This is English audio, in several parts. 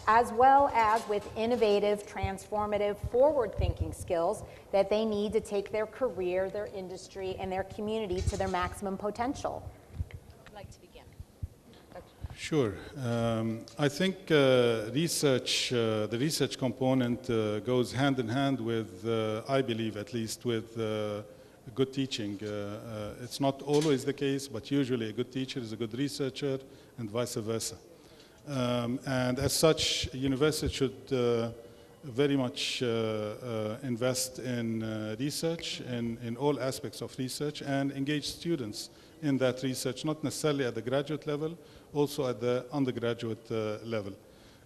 as well as with innovative, transformative, forward-thinking skills that they need to take their career, their industry, and their community to their maximum potential. I'd like to begin. Sure. I think the research component goes hand in hand with, I believe at least, with good teaching. It's not always the case, but usually a good teacher is a good researcher and vice versa. And as such, universities should very much invest in research, in all aspects of research, and engage students in that research, not necessarily at the graduate level, also at the undergraduate level.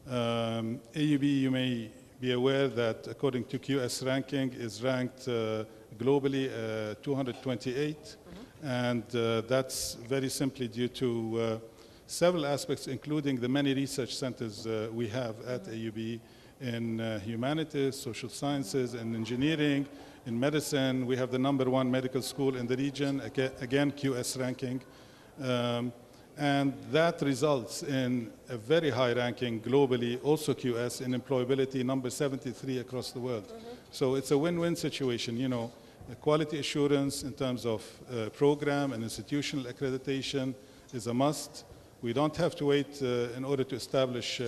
AUB, you may be aware that according to QS ranking, is ranked globally 228, and that's very simply due to several aspects, including the many research centers we have at AUB in humanities, social sciences, and engineering. In medicine, we have the #1 medical school in the region, again QS ranking. And that results in a very high ranking globally, also QS, in employability, number 73 across the world. So it's a win-win situation, you know, quality assurance in terms of program and institutional accreditation is a must. We don't have to wait in order to establish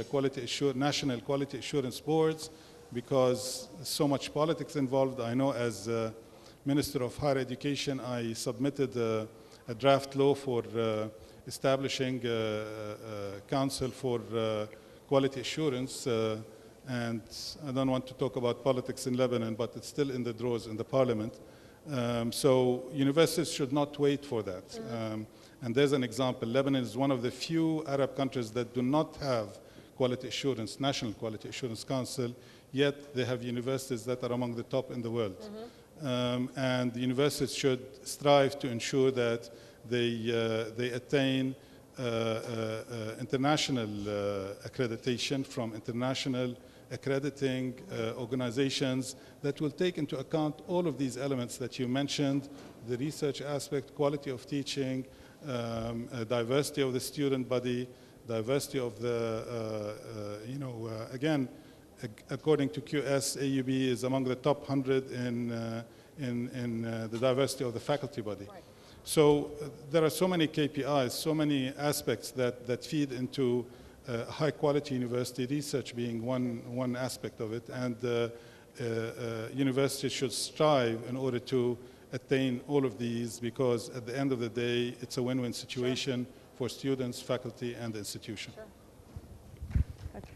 national quality assurance boards, because so much politics involved. I know as Minister of Higher Education, I submitted a draft law for establishing a council for quality assurance, and I don't want to talk about politics in Lebanon, but it's still in the drawers in the parliament. So universities should not wait for that. And there's an example. Lebanon is one of the few Arab countries that do not have quality assurance, National Quality Assurance Council, yet they have universities that are among the top in the world. And the universities should strive to ensure that they attain international accreditation from international accrediting organizations that will take into account all of these elements that you mentioned, the research aspect, quality of teaching, diversity of the student body, diversity of the, again, according to QS, AUB is among the top 100 in the diversity of the faculty body. Right. So there are so many KPIs, so many aspects that feed into high quality university research being one aspect of it, and universities should strive in order to attain all of these, because at the end of the day, it's a win-win situation for students, faculty, and the institution. Sure. Okay.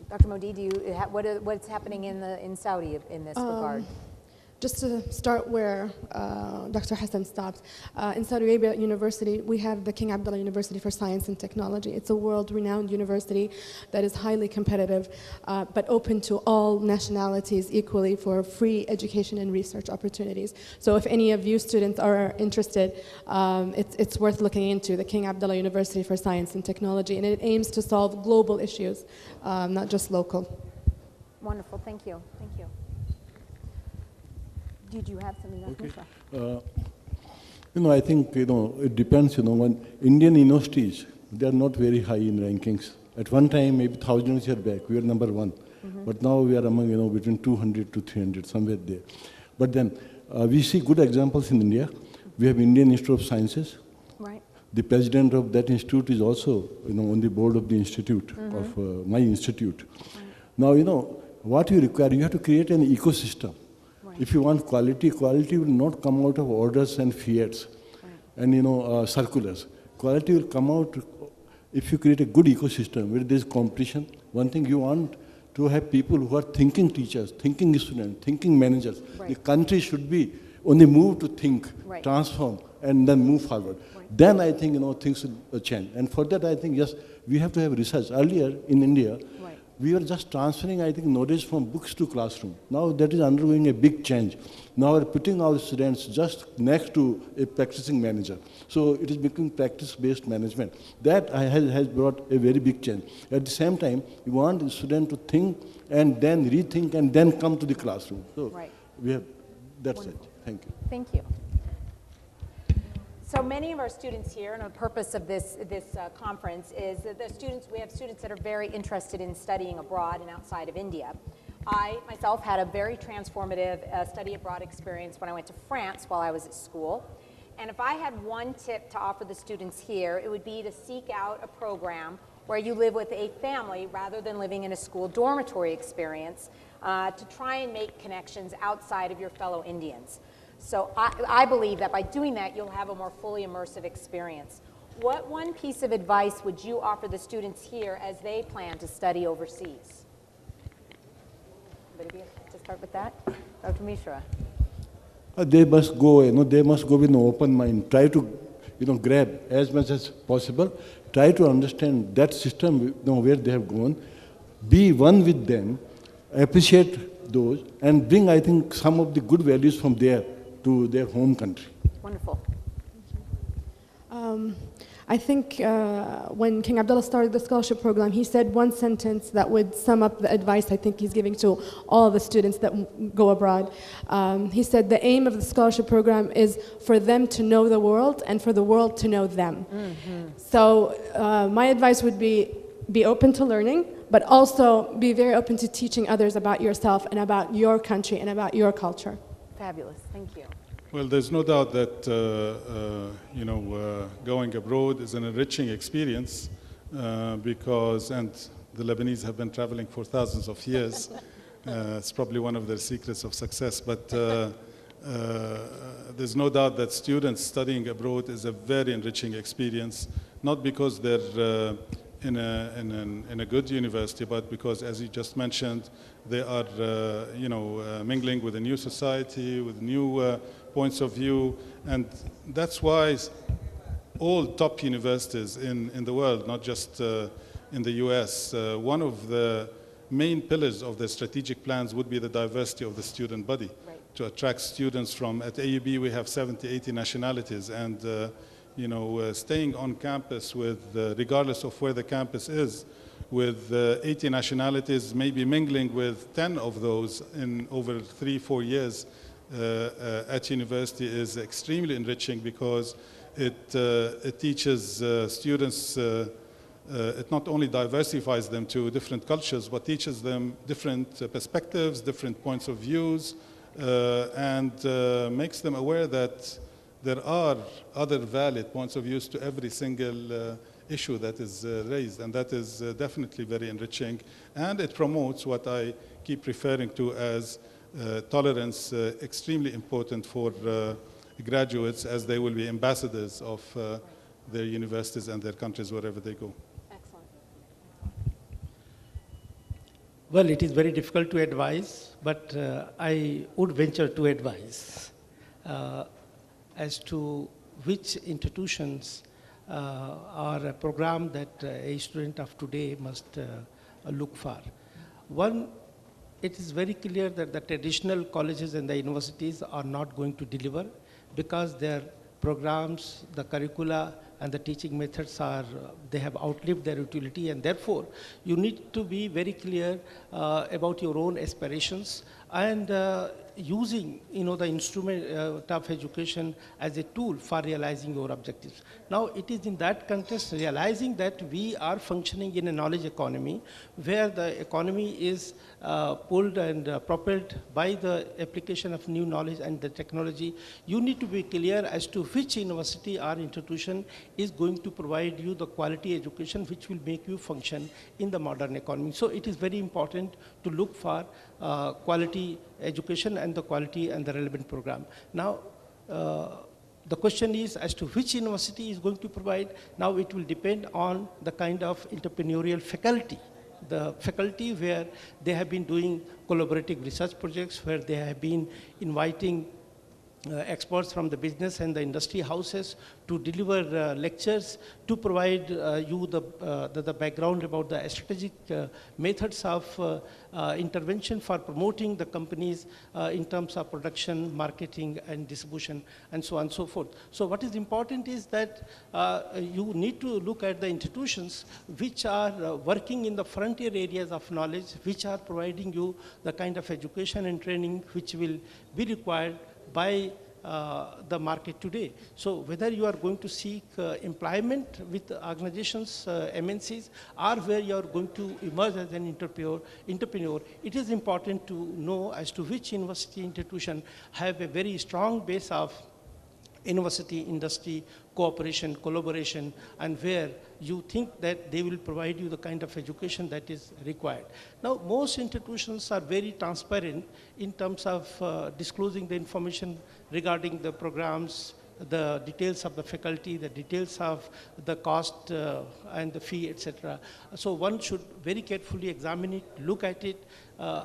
Dr. Modi, what's happening in Saudi in this regard? Just to start where Dr. Hassan stopped, in Saudi Arabia University, we have the King Abdullah University for Science and Technology. It's a world-renowned university that is highly competitive, but open to all nationalities equally for free education and research opportunities. So if any of you students are interested, it's worth looking into the King Abdullah University for Science and Technology, and it aims to solve global issues, not just local. Wonderful, thank you, thank you. Did you have something else? Okay. I think, it depends, when Indian universities, they are not very high in rankings. At one time, maybe 1,000 years back, we were #1. But now we are among, between 200 to 300, somewhere there. But then, we see good examples in India. We have Indian Institute of Sciences. Right. The president of that institute is also, on the board of the institute, of my institute. Right. Now, what you require, you have to create an ecosystem. If you want quality, quality will not come out of orders and fiats and circulars. Quality will come out if you create a good ecosystem where there is competition. One thing, you want to have people who are thinking teachers, thinking students, thinking managers. Right. The country should be on the move to think, transform, and then move forward. Right. Then I think things will change. And for that, I think yes, we have to have research. Earlier in India, we were just transferring, I think, knowledge from books to classroom. Now that is undergoing a big change. Now we're putting our students just next to a practicing manager. So it is becoming practice-based management. That has brought a very big change. At the same time, you want the student to think and then rethink and then come to the classroom. So we have, that's it. Thank you. Thank you. So many of our students here, and the purpose of this conference is that we have students that are very interested in studying abroad and outside of India. I myself had a very transformative study abroad experience when I went to France while I was at school. And if I had one tip to offer the students here, it would be to seek out a program where you live with a family rather than living in a school dormitory experience, to try and make connections outside of your fellow Indians. So I believe that by doing that, you'll have a more fully immersive experience. What one piece of advice would you offer the students here as they plan to study overseas? Anybody to start with that? Dr. Mishra. They must go, they must go with an open mind. Try to, grab as much as possible. Try to understand that system, where they have gone. Be one with them. Appreciate those and bring, I think, some of the good values from there to their home country. Wonderful. I think when King Abdullah started the scholarship program, he said one sentence that would sum up the advice I think he's giving to all the students that go abroad. He said the aim of the scholarship program is for them to know the world and for the world to know them. Mm-hmm. So my advice would be open to learning, but also be very open to teaching others about yourself and about your country and about your culture. Fabulous. Thank you. Well, there's no doubt that going abroad is an enriching experience because, and the Lebanese have been traveling for thousands of years. It's probably one of their secrets of success. But there's no doubt that students studying abroad is a very enriching experience, not because they're in a good university, but because, as you just mentioned, they are mingling with a new society, with new points of view, and that's why all top universities in the world, not just in the US, one of the main pillars of their strategic plans would be the diversity of the student body. Right. To attract students from, at AUB we have 70, 80 nationalities, and staying on campus with, regardless of where the campus is, with 80 nationalities, maybe mingling with 10 of those in over 3-4 years at university is extremely enriching because it teaches students, it not only diversifies them to different cultures, but teaches them different perspectives, different points of views, and makes them aware that there are other valid points of views to every single issue that is raised, and that is definitely very enriching. And it promotes what I keep referring to as tolerance, extremely important for graduates, as they will be ambassadors of their universities and their countries wherever they go. Excellent. Well, it is very difficult to advise, but I would venture to advise as to which institutions are a program that a student of today must look for. One, it is very clear that the traditional colleges and the universities are not going to deliver because their programs, the curricula, and the teaching methods are, they have outlived their utility, and therefore you need to be very clear about your own aspirations and using the instrument of education as a tool for realizing your objectives. Now it is in that context realizing that we are functioning in a knowledge economy where the economy is pulled and propelled by the application of new knowledge and the technology. You need to be clear as to which university or institution is going to provide you the quality education which will make you function in the modern economy. So it is very important to look for quality education and the quality and the relevant program. Now, the question is as to which university is going to provide. Now it will depend on the kind of entrepreneurial faculty. The faculty where they have been doing collaborative research projects, where they have been inviting experts from the business and the industry houses to deliver lectures, to provide you the background about the strategic methods of intervention for promoting the companies in terms of production, marketing, and distribution, and so on and so forth. So what is important is that you need to look at the institutions which are working in the frontier areas of knowledge, which are providing you the kind of education and training which will be required by the market today. So whether you are going to seek employment with organizations, MNCs, or where you are going to emerge as an entrepreneur, it is important to know as to which university institution have a very strong base of university, industry, cooperation, collaboration, and where you think that they will provide you the kind of education that is required. Now, most institutions are very transparent in terms of disclosing the information regarding the programs, the details of the faculty, the details of the cost and the fee, etc. So one should very carefully examine it, look at it,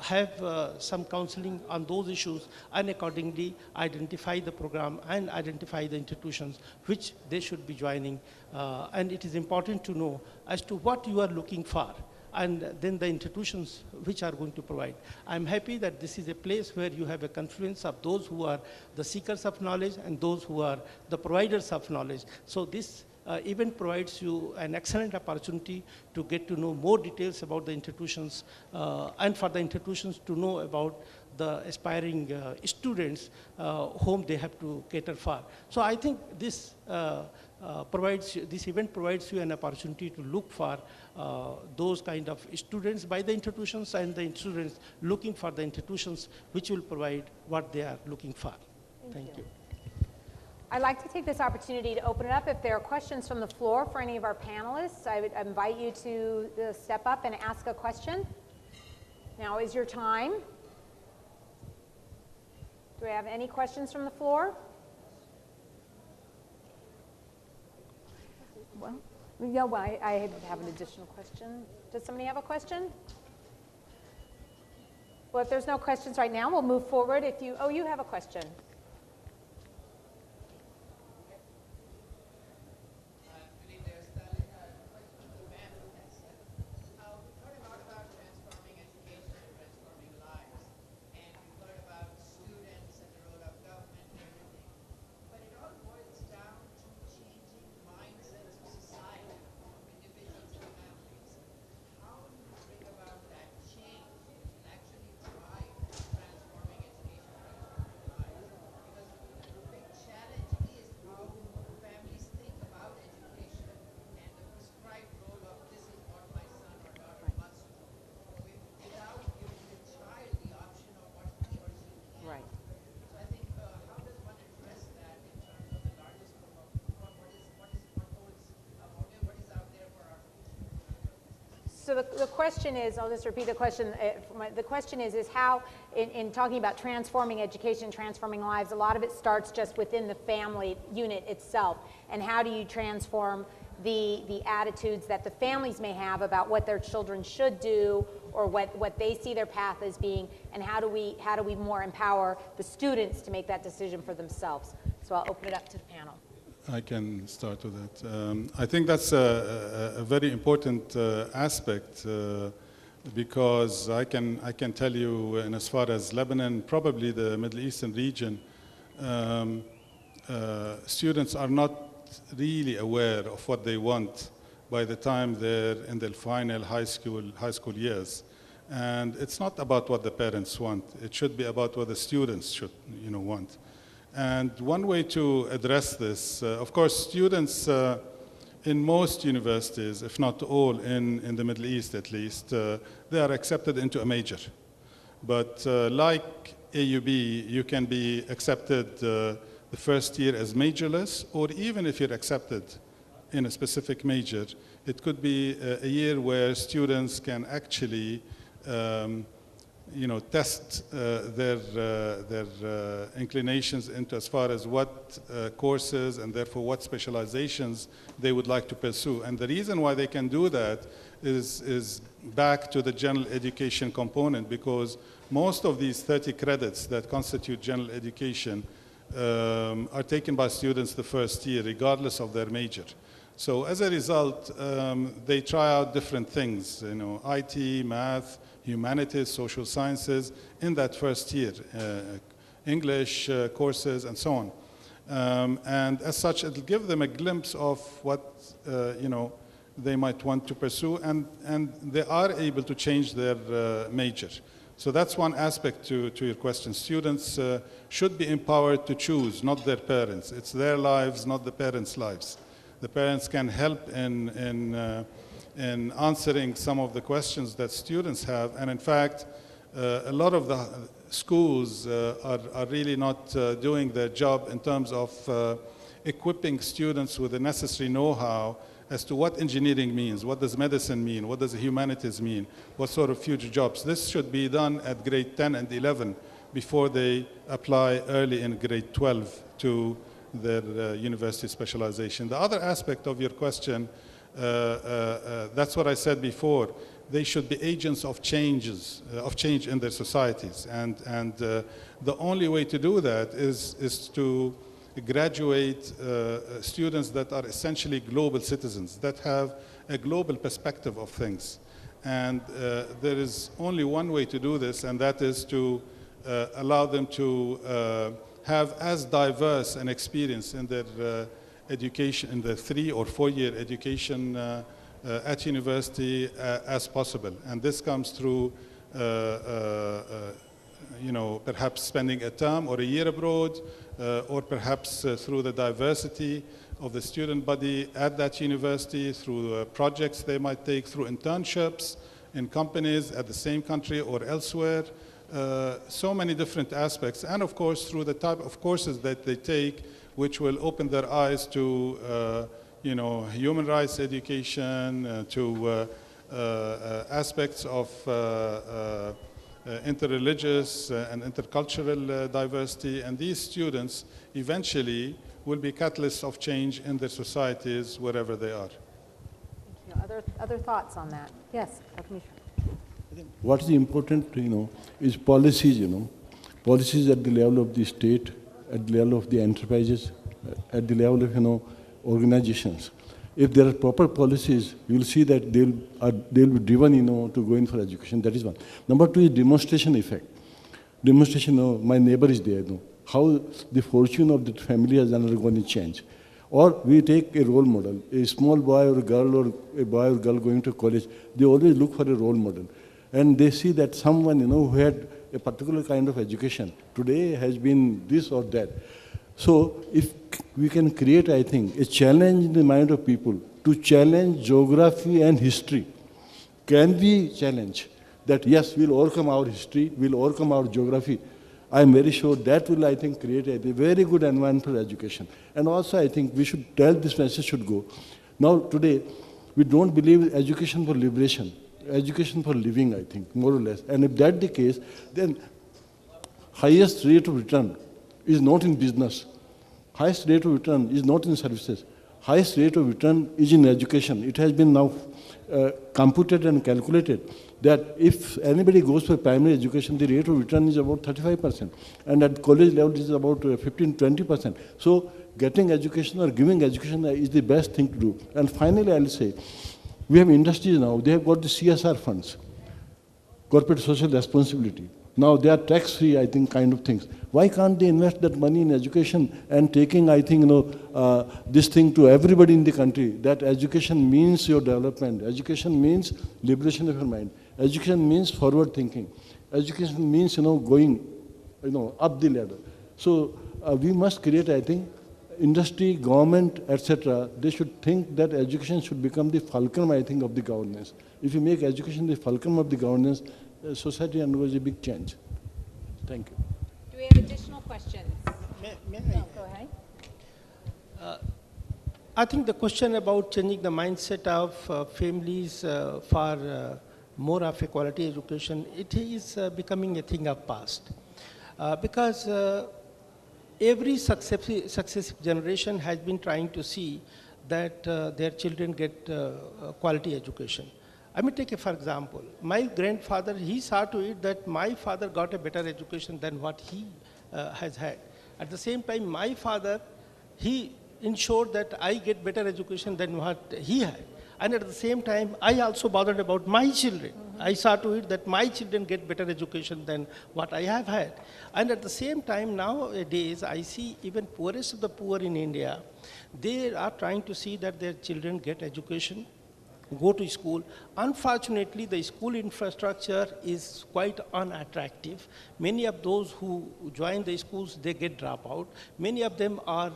have some counseling on those issues, and accordingly identify the program and identify the institutions which they should be joining. And it is important to know as to what you are looking for, and then the institutions which are going to provide. I'm happy that this is a place where you have a confluence of those who are the seekers of knowledge and those who are the providers of knowledge. So this event provides you an excellent opportunity to get to know more details about the institutions and for the institutions to know about the aspiring students whom they have to cater for. So I think this this event provides you an opportunity to look for those kind of students by the institutions and the students looking for the institutions which will provide what they are looking for. Thank you. I'd like to take this opportunity to open it up. If there are questions from the floor for any of our panelists, I would invite you to step up and ask a question. Now is your time. Do we have any questions from the floor? Well, yeah, well, I have an additional question. Does somebody have a question? Well, if there's no questions right now, we'll move forward. If you, oh, you have a question. So the question is, I'll just repeat the question. The question is how, in talking about transforming education, transforming lives, a lot of it starts just within the family unit itself. And how do you transform the attitudes that the families may have about what their children should do or what they see their path as being, and how do we more empower the students to make that decision for themselves? So I'll open it up to the panel. I can start with that. I think that's a very important aspect because I can tell you, in as far as Lebanon, probably the Middle Eastern region, students are not really aware of what they want by the time they're in their final high school years. And it's not about what the parents want. It should be about what the students should, want. And one way to address this, of course, students in most universities, if not all in the Middle East at least, they are accepted into a major. But like AUB, you can be accepted the first year as majorless, or even if you're accepted in a specific major, it could be a year where students can actually test their inclinations into as far as what courses and therefore what specializations they would like to pursue. And the reason why they can do that is back to the general education component, because most of these 30 credits that constitute general education are taken by students the first year, regardless of their major. So as a result, they try out different things, IT, math, humanities, social sciences in that first year, English courses and so on. And as such, it'll give them a glimpse of what they might want to pursue, and they are able to change their major. So that's one aspect to your question. Students should be empowered to choose, not their parents. It's their lives, not the parents' lives. The parents can help in answering some of the questions that students have. And in fact, a lot of the schools are really not doing their job in terms of equipping students with the necessary know-how as to what engineering means, what does medicine mean, what does the humanities mean, what sort of future jobs. This should be done at grade 10 and 11 before they apply early in grade 12 to their university specialization. The other aspect of your question, that's what I said before. They should be agents of change in their societies. And the only way to do that is to graduate students that are essentially global citizens, that have a global perspective of things. And there is only one way to do this, and that is to allow them to have as diverse an experience in their education, in the 3 or 4 year education at university as possible. And this comes through perhaps spending a term or a year abroad, or perhaps through the diversity of the student body at that university, through projects they might take, through internships in companies at the same country or elsewhere. So many different aspects, and of course through the type of courses that they take, which will open their eyes to human rights education, to aspects of interreligious and intercultural diversity, and these students eventually will be catalysts of change in their societies wherever they are. Thank you. Other thoughts on that? Yes, Dr. Mishra. What is important, is policies, policies at the level of the state, at the level of the enterprises, at the level of, organizations. If there are proper policies, you will see that they'll be driven, to go in for education. That is one. Number 2 is demonstration effect. Demonstration, my neighbor is there, how the fortune of that family has undergone a change. Or we take a role model, a small boy or a girl or a boy or girl going to college, they always look for a role model. And they see that someone, who had a particular kind of education today has been this or that. So if we can create, I think, a challenge in the mind of people to challenge geography and history, can we challenge that, yes, we'll overcome our history, we'll overcome our geography. I'm very sure that will, I think, create a very good environment for education. And also, I think we should tell this message should go. Now, today, we don't believe education for liberation, education for living, I think, more or less. And if that's the case, then highest rate of return is not in business. Highest rate of return is not in services. Highest rate of return is in education. It has been now computed and calculated that if anybody goes for primary education, the rate of return is about 35%. And at college level, it is about 15-20%. So getting education or giving education is the best thing to do. And finally, I'll say, we have industries now, they have got the CSR funds, corporate social responsibility. Now they are tax-free, I think, kind of things. Why can't they invest that money in education and taking, I think, this thing to everybody in the country, that education means your development. Education means liberation of your mind. Education means forward thinking. Education means, going, up the ladder. So we must create, I think, industry, government, etc. They should think that education should become the fulcrum, I think, of the governance. If you make education the fulcrum of the governance, society undergoes a big change. Thank you. Do we have additional questions? May No, go ahead. I think the question about changing the mindset of families for more of a quality education, it is becoming a thing of past. Because every successive generation has been trying to see that their children get quality education. I mean, take for example, my grandfather, he saw to it that my father got a better education than what he has had. At the same time, my father, he ensured that I get better education than what he had. And at the same time, I also bothered about my children. I saw to it that my children get better education than what I have had. And at the same time, nowadays, I see even poorest of the poor in India, they are trying to see that their children get education go to school. Unfortunately, the school infrastructure is quite unattractive. Many of those who join the schools, they get dropped out. Many of them are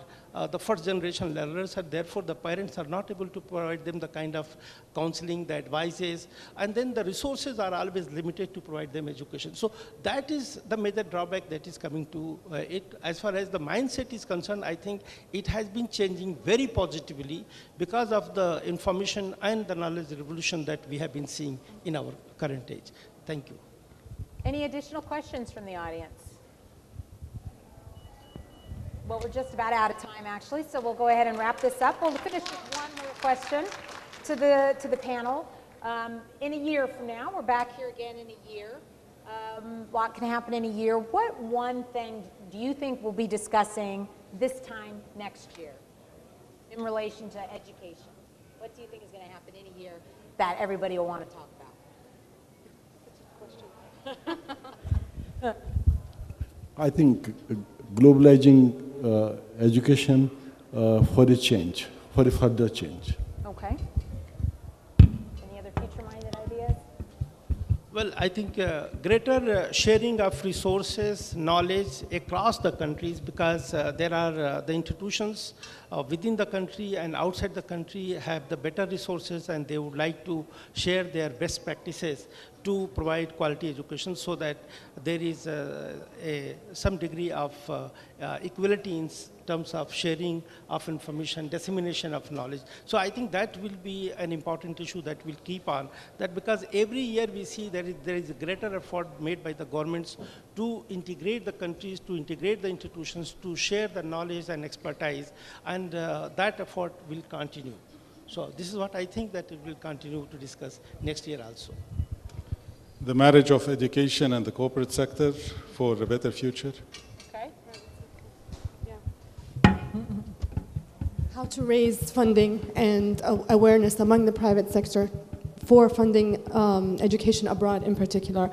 the first generation learners, and therefore the parents are not able to provide them the kind of counseling, the advices, and then the resources are always limited to provide them education. So that is the major drawback that is coming to it. As far as the mindset is concerned, I think it has been changing very positively because of the information and the knowledge revolution that we have been seeing in our current age. Thank you. Any additional questions from the audience? Well, we're just about out of time, actually, so we'll go ahead and wrap this up. We'll finish with one more question to the panel. In a year from now, we're back here again in a year. A lot can happen in a year. What one thing do you think we'll be discussing this time next year in relation to education? What do you think is going to happen in a year that everybody will want to talk about? I think globalizing education for a change, for a further change. Okay. Any other future-minded ideas? Well, I think greater sharing of resources, knowledge across the countries, because there are the institutions within the country and outside the country have the better resources, and they would like to share their best practices to provide quality education so that there is some degree of equality in terms of sharing of information, dissemination of knowledge. So I think that will be an important issue that will keep on, that because every year we see there is a greater effort made by the governments to integrate the countries, to integrate the institutions, to share the knowledge and expertise, and that effort will continue. So this is what I think that we will continue to discuss next year also. The marriage of education and the corporate sector for a better future. Okay. How to raise funding and awareness among the private sector for funding education abroad in particular.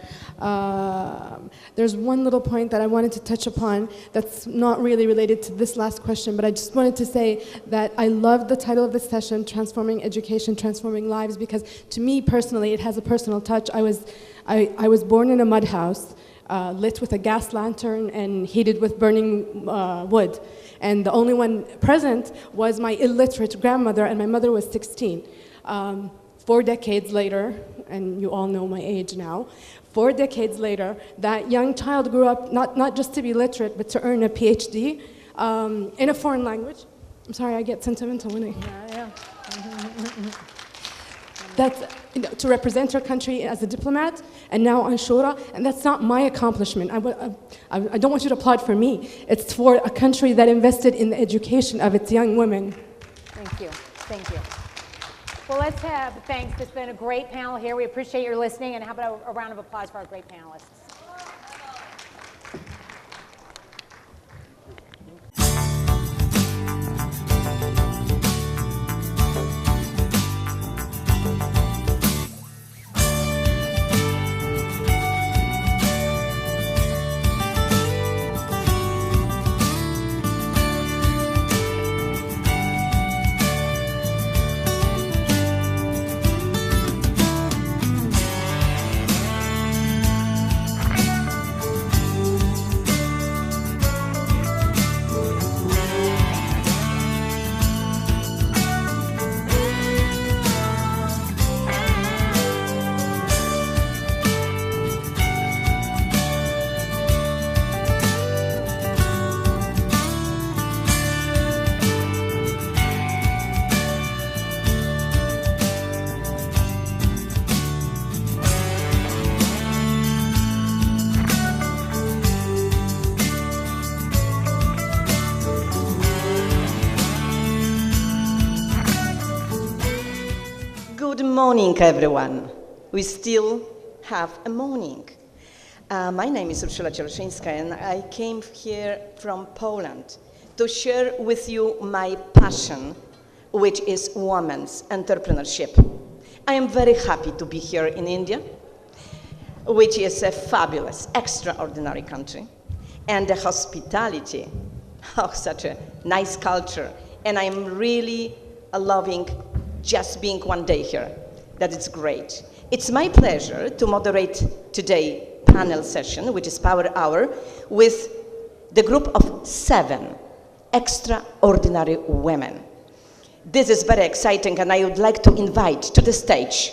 There's one little point that I wanted to touch upon that's not really related to this last question, but I just wanted to say that I love the title of this session, Transforming Education, Transforming Lives, because to me personally, it has a personal touch. I was born in a mud house, lit with a gas lantern and heated with burning wood. And the only one present was my illiterate grandmother, and my mother was 16. 4 decades later, and you all know my age now, 4 decades later, that young child grew up not just to be literate, but to earn a PhD in a foreign language. I'm sorry, I get sentimental when I... Yeah. That's to represent her country as a diplomat, and now on Shura, and that's not my accomplishment. I don't want you to applaud for me. It's for a country that invested in the education of its young women. Thank you. Thank you. Well, let's have thanks. It's been a great panel here. We appreciate your listening, and how about a round of applause for our great panelists. Good morning, everyone. We still have a morning. My name is Urszula Cieleszyńska, and I came here from Poland to share with you my passion, which is women's entrepreneurship. I am very happy to be here in India, which is a fabulous, extraordinary country, and the hospitality, oh, such a nice culture, and I'm really loving just being one day here. That is great. It's my pleasure to moderate today's panel session, which is Power Hour, with the group of 7 extraordinary women. This is very exciting, and I would like to invite to the stage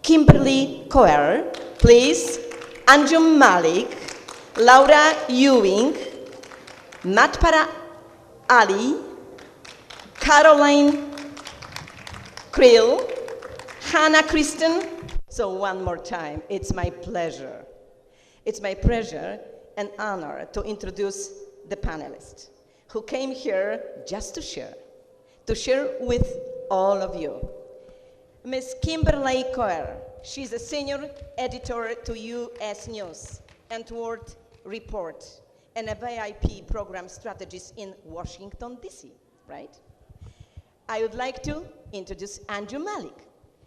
Kimberly Coer, please, Anjum Malik, Laura Ewing, Matpara Ali, Caroline Krill, Hannah Kristen. So one more time, it's my pleasure. It's my pleasure and honor to introduce the panelists who came here just to share with all of you. Ms. Kimberly Coer, she's a senior editor to U.S. News and World Report and a VIP program strategist in Washington, D.C., right? I would like to introduce Anjum Malik.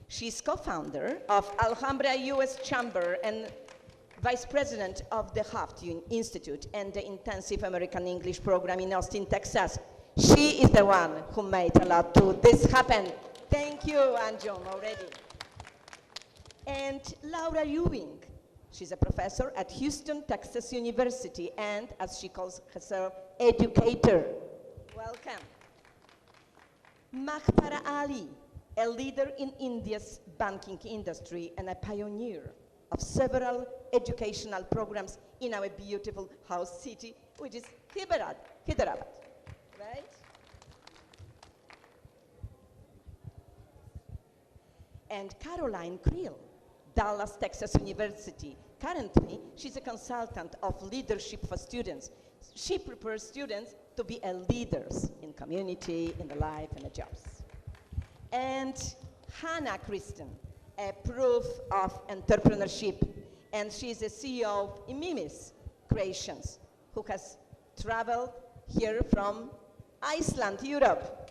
She's co-founder of Alhambra U.S. Chamber and vice president of the Haft Institute and the Intensive American English program in Austin, Texas. She is the one who made a lot to this happen. Thank you, Anjum, already. And Laura Ewing. She's a professor at Houston, Texas University, and as she calls herself, educator. Welcome. Mahpara Ali, a leader in India's banking industry and a pioneer of several educational programs in our beautiful house city, which is Hyderabad, right? And Caroline Krill, Dallas, Texas University. Currently, she's a consultant of leadership for students. She prepares students to be leaders in community, in the life, and the jobs. And Hannah Kristen, a proof of entrepreneurship, and she's a CEO of Imimis Creations, who has traveled here from Iceland, Europe.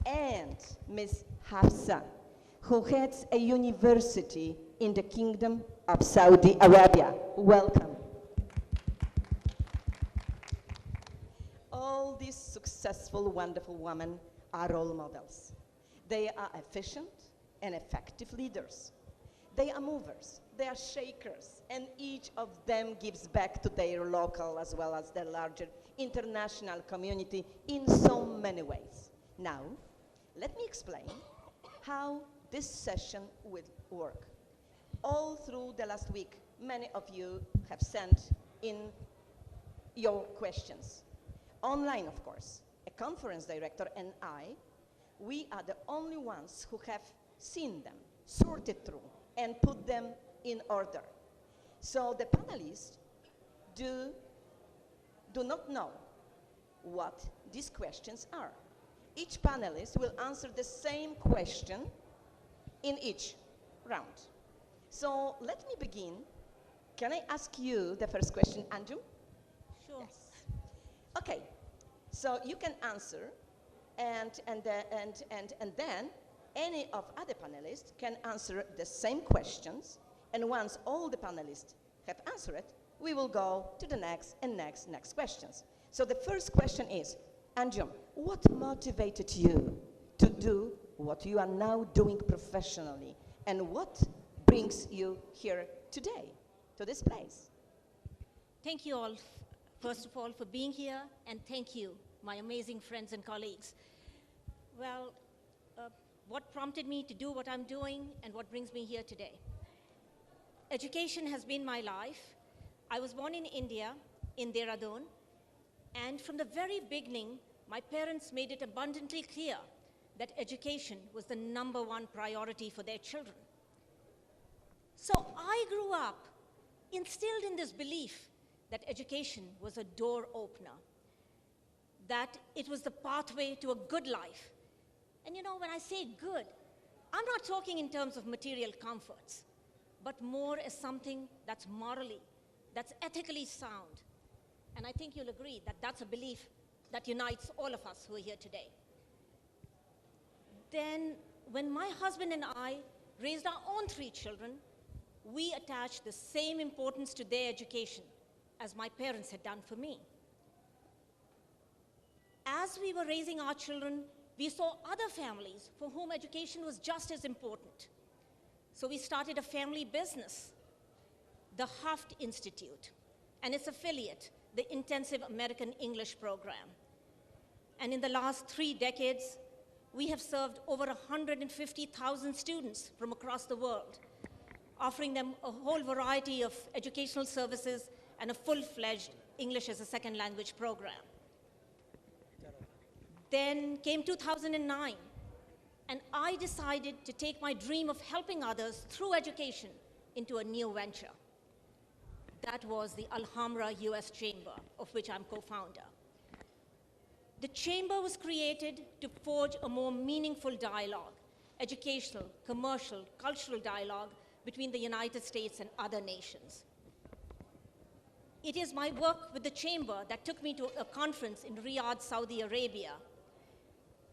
And Ms. Hafsa, who heads a university in the Kingdom of Saudi Arabia. Welcome. All these successful, wonderful women are role models. They are efficient and effective leaders. They are movers, they are shakers, and each of them gives back to their local as well as their larger international community in so many ways. Now, let me explain how this session will work. All through the last week, many of you have sent in your questions. Online, of course, a conference director and I, we are the only ones who have seen them, sorted through, and put them in order. So the panelists do not know what these questions are. Each panelist will answer the same question in each round. So let me begin. Can I ask you the first question, Anjum? Sure. Yes. Okay, so you can answer, and then any of other panelists can answer the same questions, and once all the panelists have answered it, we will go to the next and next questions. So the first question is, Anjum, what motivated you to do what you are now doing professionally, and what brings you here today, to this place? Thank you all, first of all, for being here, and thank you, my amazing friends and colleagues. Well, what prompted me to do what I'm doing and what brings me here today? Education has been my life. I was born in India, in Dehradun, and from the very beginning, my parents made it abundantly clear that education was the #1 priority for their children. So I grew up instilled in this belief that education was a door opener, that it was the pathway to a good life. And you know, when I say good, I'm not talking in terms of material comforts, but more as something that's morally, that's ethically sound. And I think you'll agree that that's a belief that unites all of us who are here today. Then, when my husband and I raised our own 3 children, we attached the same importance to their education as my parents had done for me. As we were raising our children, we saw other families for whom education was just as important. So we started a family business, the Haft Institute, and its affiliate, the Intensive American English Program. And in the last 3 decades, we have served over 150,000 students from across the world, offering them a whole variety of educational services and a full-fledged English as a second language program. Then came 2009, and I decided to take my dream of helping others through education into a new venture. That was the Alhambra US Chamber, of which I'm co-founder. The chamber was created to forge a more meaningful dialogue, educational, commercial, cultural dialogue between the United States and other nations. It is my work with the chamber that took me to a conference in Riyadh, Saudi Arabia.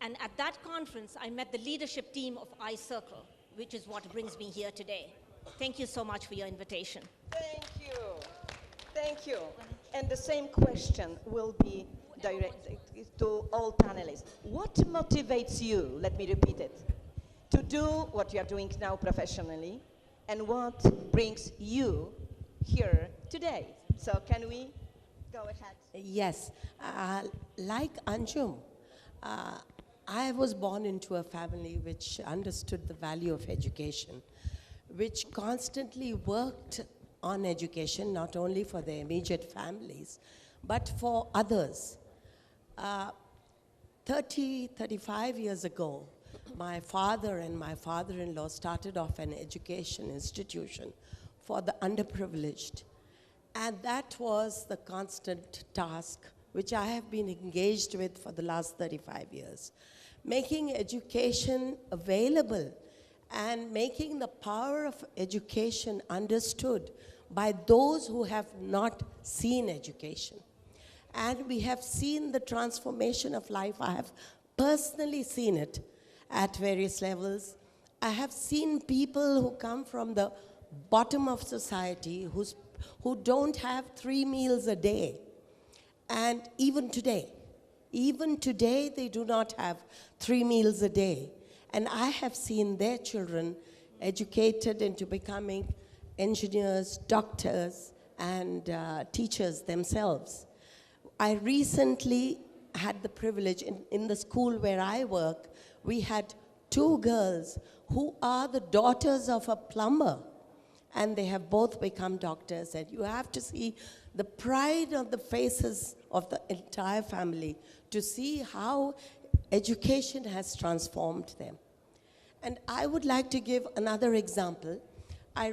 And at that conference, I met the leadership team of iCircle, which is what brings me here today. Thank you so much for your invitation. Thank you. Thank you. And the same question will be directed to all panelists. What motivates you, let me repeat it, to do what you are doing now professionally, and what brings you here today? So can we go ahead? Yes. Like Anjum, I was born into a family which understood the value of education, which constantly worked on education, not only for their immediate families, but for others. 35 years ago, my father and my father-in-law started off an education institution for the underprivileged. And that was the constant task which I have been engaged with for the last 35 years. Making education available and making the power of education understood by those who have not seen education. And we have seen the transformation of life. I have personally seen it at various levels. I have seen people who come from the bottom of society, who don't have 3 meals a day. And even today, they do not have 3 meals a day. And I have seen their children educated into becoming engineers, doctors, and teachers themselves. I recently had the privilege, in the school where I work, we had 2 girls who are the daughters of a plumber, and they have both become doctors. And you have to see the pride on the faces of the entire family to see how education has transformed them. And I would like to give another example. I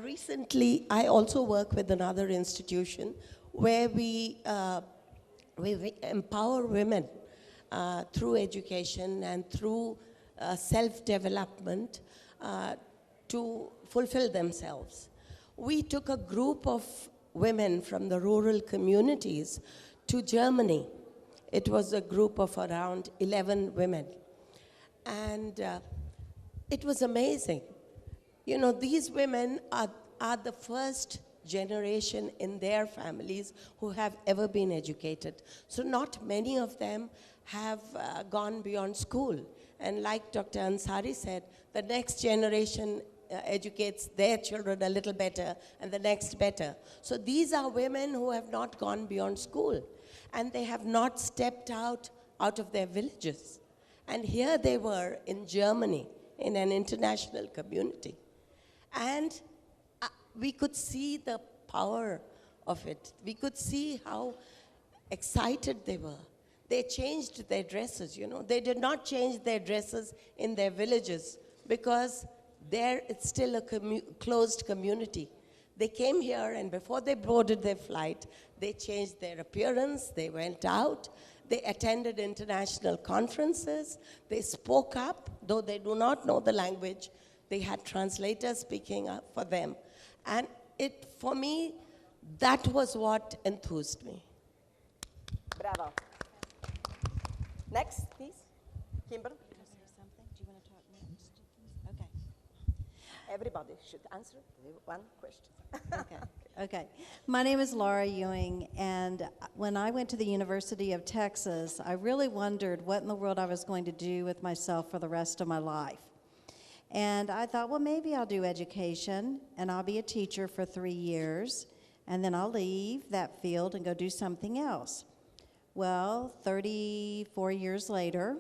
also work with another institution where we empower women through education and through self-development to fulfill themselves. We took a group of women from the rural communities to Germany. It was a group of around 11 women. And it was amazing. You know, these women are the first generation in their families who have ever been educated. So not many of them have gone beyond school. And like Dr. Ansari said, the next generation educates their children a little better and the next better. So these are women who have not gone beyond school, and they have not stepped out of their villages. And here they were in Germany in an international community. And we could see the power of it. We could see how excited they were. They changed their dresses, you know. They did not change their dresses in their villages because there it's still a closed community. They came here, and before they boarded their flight, they changed their appearance, they went out, they attended international conferences, they spoke up, though they do not know the language. They had translators speaking up for them. And for me, that was what enthused me. Bravo. Next, please. Kimber. Something? Do you want to talk next? Okay. Everybody should answer one question. Okay. Okay. My name is Laura Ewing, and when I went to the University of Texas, I really wondered what in the world I was going to do with myself for the rest of my life. And I thought, well, maybe I'll do education, and I'll be a teacher for 3 years, and then I'll leave that field and go do something else. Well, 34 years later,